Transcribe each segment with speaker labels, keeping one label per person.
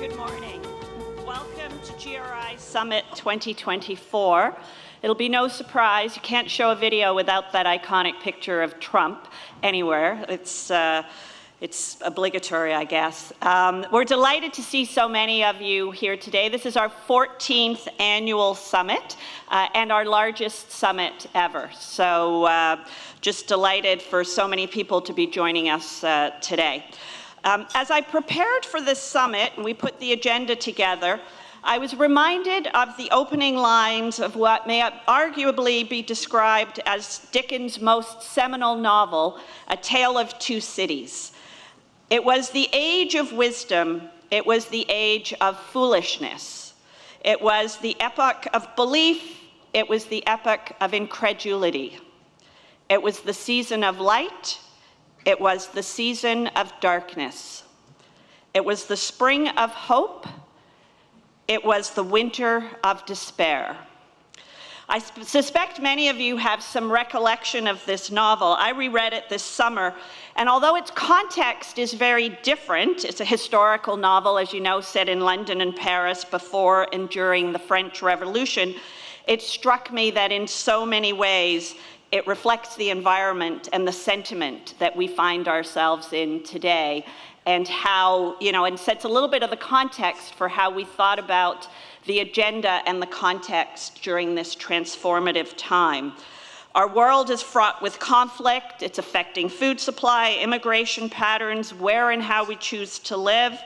Speaker 1: Good morning. Welcome to GRI Summit 2024. It'll be no surprise, you can't show a video without that iconic picture of Trump anywhere. It's obligatory, I guess. We're delighted to see so many of you here today. This is our 14th annual summit and our largest summit ever. So just delighted for so many people to be joining us today. As I prepared for this summit and we put the agenda together, I was reminded of the opening lines of what may arguably be described as Dickens' most seminal novel, A Tale of Two Cities. It was the age of wisdom, it was the age of foolishness. It was the epoch of belief, it was the epoch of incredulity. It was the season of light, it was the season of darkness. It was the spring of hope, it was the winter of despair. I suspect many of you have some recollection of this novel. I reread it this summer, and although its context is very different, it's a historical novel, as you know, set in London and Paris before and during the French Revolution, it struck me that in so many ways it reflects the environment and the sentiment that we find ourselves in today, and how, and sets a little bit of the context for how we thought about the agenda and the context during this transformative time. Our world is fraught with conflict. It's affecting food supply, immigration patterns, where and how we choose to live.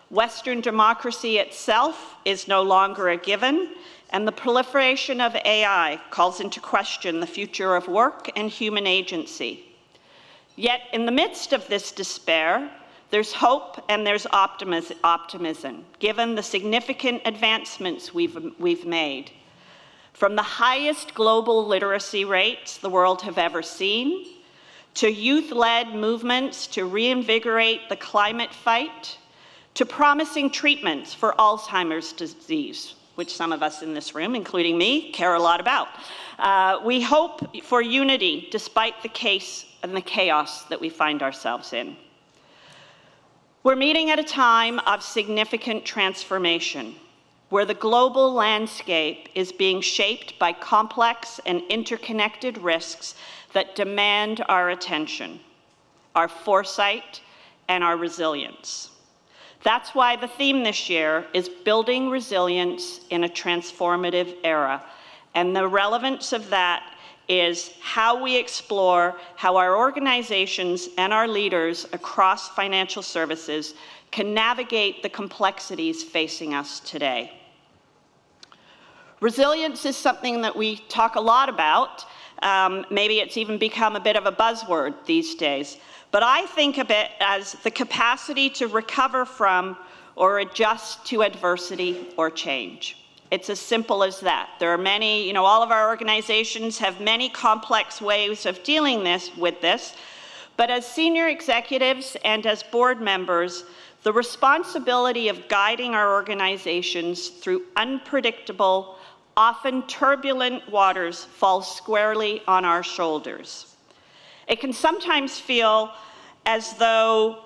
Speaker 1: Western democracy itself is no longer a given, and the proliferation of AI calls into question the future of work and human agency. Yet in the midst of this despair, there's hope and there's optimism, given the significant advancements we've made. From the highest global literacy rates the world have ever seen, to youth-led movements to reinvigorate the climate fight, to promising treatments for Alzheimer's disease, which some of us in this room, including me, care a lot about. We hope for unity despite the case and the chaos that we find ourselves in. We're meeting at a time of significant transformation, where the global landscape is being shaped by complex and interconnected risks that demand our attention, our foresight, and our resilience. That's why the theme this year is Building Resilience in a Transformative Era, and the relevance of that is how we explore how our organizations and our leaders across financial services can navigate the complexities facing us today. Resilience is something that we talk a lot about. Maybe it's even become a bit of a buzzword these days. But I think of it as the capacity to recover from or adjust to adversity or change. It's as simple as that. There are many, all of our organizations have many complex ways of dealing with this, but as senior executives and as board members, the responsibility of guiding our organizations through unpredictable, often turbulent waters falls squarely on our shoulders. It can sometimes feel as though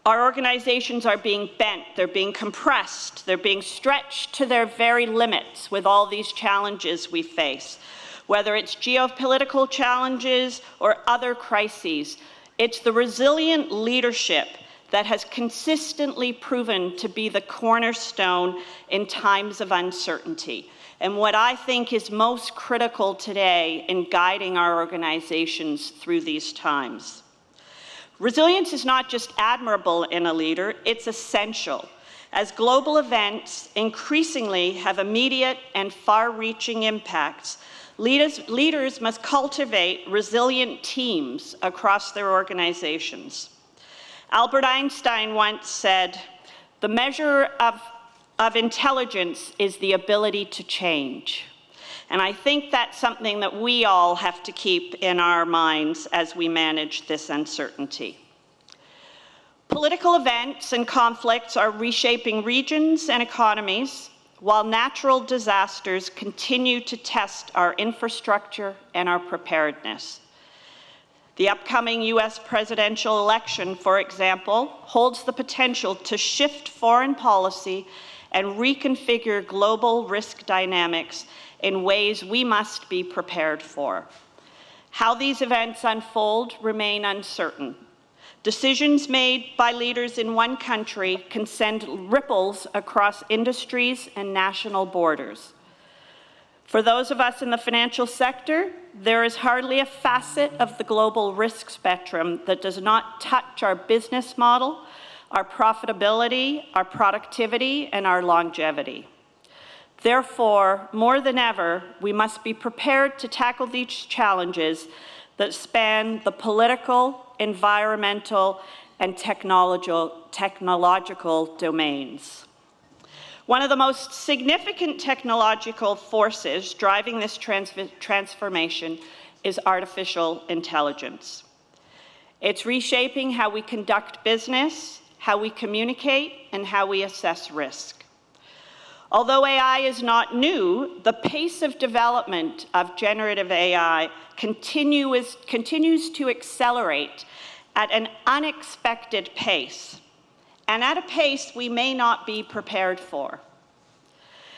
Speaker 1: our organizations are being bent, they're being compressed, they're being stretched to their very limits with all these challenges we face. Whether it's geopolitical challenges or other crises, it's the resilient leadership that has consistently proven to be the cornerstone in times of uncertainty. And what I think is most critical today in guiding our organizations through these times. Resilience is not just admirable in a leader, it's essential. As global events increasingly have immediate and far-reaching impacts, leaders must cultivate resilient teams across their organizations. Albert Einstein once said, "The measure of intelligence is the ability to change." And I think that's something that we all have to keep in our minds as we manage this uncertainty. Political events and conflicts are reshaping regions and economies, while natural disasters continue to test our infrastructure and our preparedness. The upcoming US presidential election, for example, holds the potential to shift foreign policy and reconfigure global risk dynamics in ways we must be prepared for. How these events unfold remain uncertain. Decisions made by leaders in one country can send ripples across industries and national borders. For those of us in the financial sector, there is hardly a facet of the global risk spectrum that does not touch our business model, our profitability, our productivity, and our longevity. Therefore, more than ever, we must be prepared to tackle these challenges that span the political, environmental, and technological domains. One of the most significant technological forces driving this transformation is artificial intelligence. It's reshaping how we conduct business, how we communicate, and how we assess risk. Although AI is not new, the pace of development of generative AI continues to accelerate at an unexpected pace, and at a pace we may not be prepared for.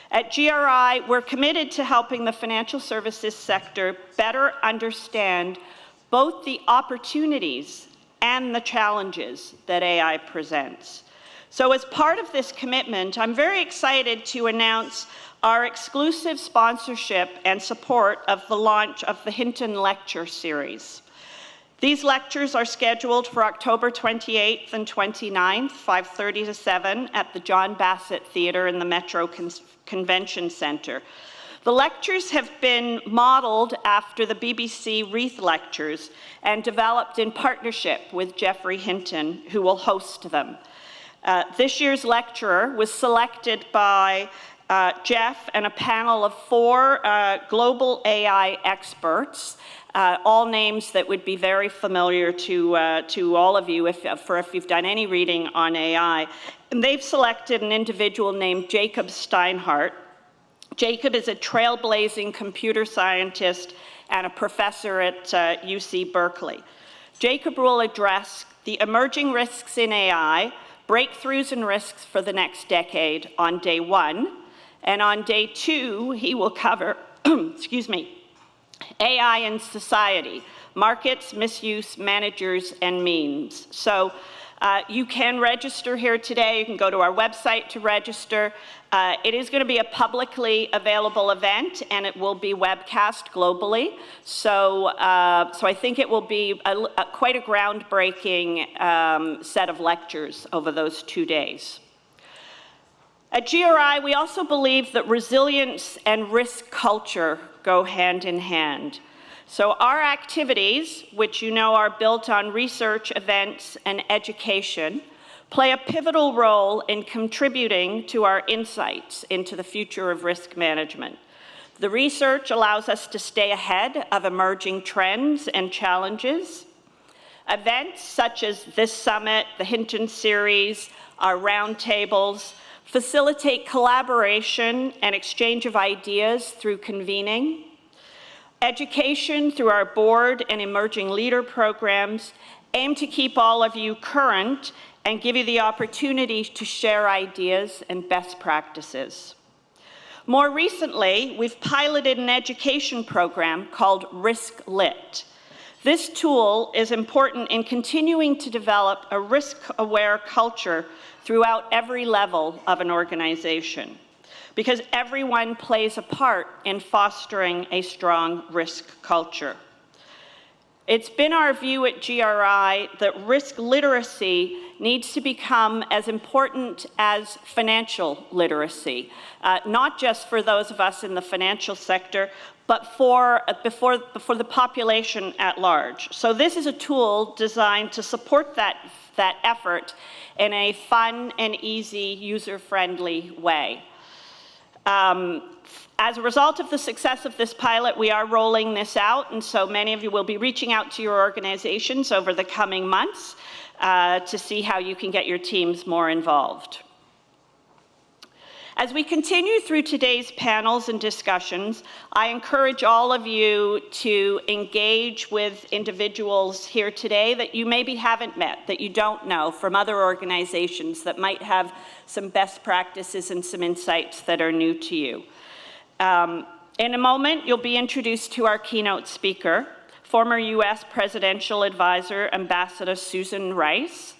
Speaker 1: At GRI, we're committed to helping the financial services sector better understand both the opportunities and the challenges that AI presents. So as part of this commitment, I'm very excited to announce our exclusive sponsorship and support of the launch of the Hinton Lecture Series. These lectures are scheduled for October 28th and 29th, 5:30 to 7 at the John Bassett Theatre in the Metro Convention Centre. The lectures have been modeled after the BBC Wreath Lectures and developed in partnership with Geoffrey Hinton, who will host them. This year's lecturer was selected by Jeff and a panel of 4 global AI experts, all names that would be very familiar to all of you if you've done any reading on AI. And they've selected an individual named Jacob Steinhardt. Jacob is a trailblazing computer scientist and a professor at UC Berkeley. Jacob will address the emerging risks in AI, breakthroughs and risks for the next decade on day 1. And on day 2, he will cover, excuse me, AI in society, markets, misuse, managers, and means. So you can register here today. You can go to our website to register. It is going to be a publicly available event, and it will be webcast globally. So I think it will be quite a groundbreaking set of lectures over those 2 days. At GRI, we also believe that resilience and risk culture go hand in hand. So our activities, which you know are built on research, events, and education, play a pivotal role in contributing to our insights into the future of risk management. The research allows us to stay ahead of emerging trends and challenges. Events such as this summit, the Hinton series, our roundtables, facilitate collaboration and exchange of ideas through convening. Education through our board and emerging leader programs aim to keep all of you current and give you the opportunity to share ideas and best practices. More recently, we've piloted an education program called riskLIT. This tool is important in continuing to develop a risk-aware culture throughout every level of an organization, because everyone plays a part in fostering a strong risk culture. It's been our view at GRI that risk literacy needs to become as important as financial literacy, not just for those of us in the financial sector, but for the population at large. So this is a tool designed to support that effort in a fun and easy, user-friendly way. As a result of the success of this pilot, we are rolling this out, and so many of you will be reaching out to your organizations over the coming months to see how you can get your teams more involved. As we continue through today's panels and discussions, I encourage all of you to engage with individuals here today that you maybe haven't met, that you don't know, from other organizations that might have some best practices and some insights that are new to you. In a moment, you'll be introduced to our keynote speaker, former U.S. Presidential Advisor, Ambassador Susan Rice.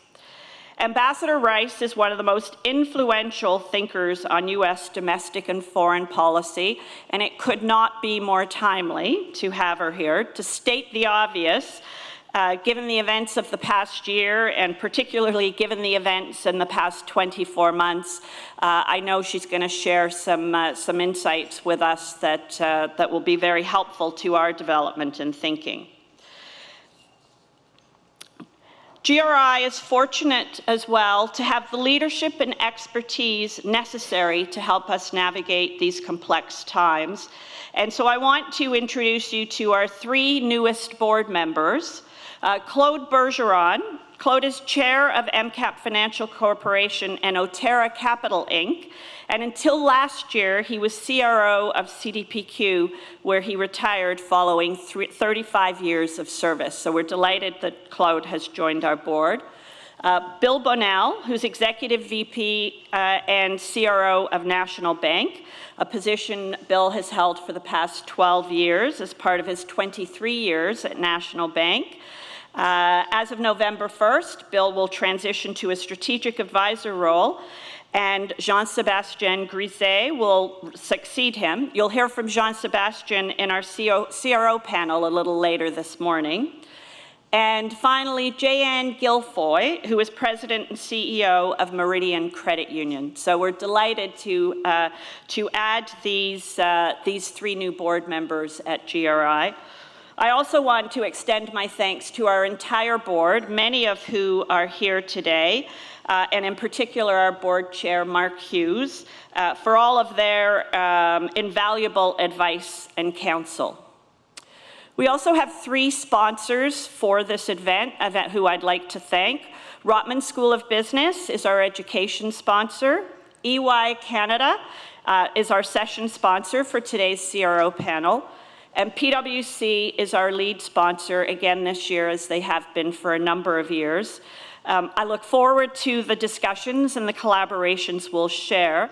Speaker 1: Ambassador Rice is one of the most influential thinkers on U.S. domestic and foreign policy, and it could not be more timely to have her here. To state the obvious, given the events of the past year, and particularly given the events in the past 24 months, I know she's going to share some insights with us that will be very helpful to our development and thinking. GRI is fortunate as well to have the leadership and expertise necessary to help us navigate these complex times. And so I want to introduce you to our three newest board members. Claude Bergeron. Claude is chair of MCAP Financial Corporation and Otera Capital, Inc. And until last year, he was CRO of CDPQ, where he retired following 35 years of service. So we're delighted that Claude has joined our board. Bill Bonnell, who's Executive VP and CRO of National Bank, a position Bill has held for the past 12 years as part of his 23 years at National Bank. As of November 1st, Bill will transition to a strategic advisor role, and Jean-Sébastien Griset will succeed him. You'll hear from Jean-Sébastien in our CRO panel a little later this morning. And finally, Jeanne Guilfoy, who is President and CEO of Meridian Credit Union. So we're delighted to add these three new board members at GRI. I also want to extend my thanks to our entire board, many of who are here today, and in particular our board chair, Mark Hughes, for all of their invaluable advice and counsel. We also have three sponsors for this event who I'd like to thank. Rotman School of Business is our education sponsor. EY Canada is our session sponsor for today's CRO panel. And PwC is our lead sponsor again this year, as they have been for a number of years. I look forward to the discussions and the collaborations we'll share.